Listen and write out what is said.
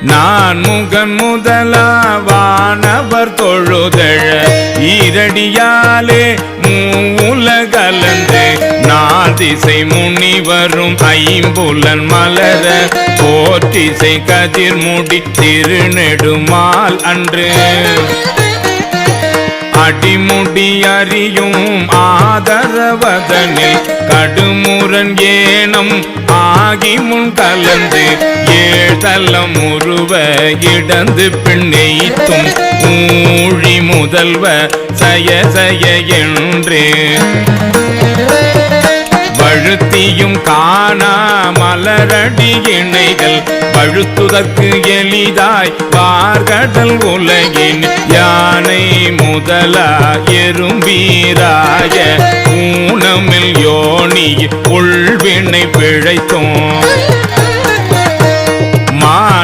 நான் முகன் முதலாவானவர் தொழுதழ ஈரடியாலே மூலகலந்து நாதிசை முனிவரும் ஐம்புலன் மலர போற்றிசை கதிர்முடி திருநெடுமால் அன்று அடிமுடி அறியும் ஆதரவதனில் கடுமுரன் ஏனம் ஆகி முன் கலந்து ஏழலம் உருவ இடந்து பின்னெய்த்தும் ஊழி முதல்வ சய சய என்று வழுத்தியும் காணா மலரடி இணைகள் பழுத்துதற்கு எளிதாய் பார்கடல் உலகின் யானை முதலா எறும்பீராய ஊனமில் யோனி உள்வினை பிழைத்தோம்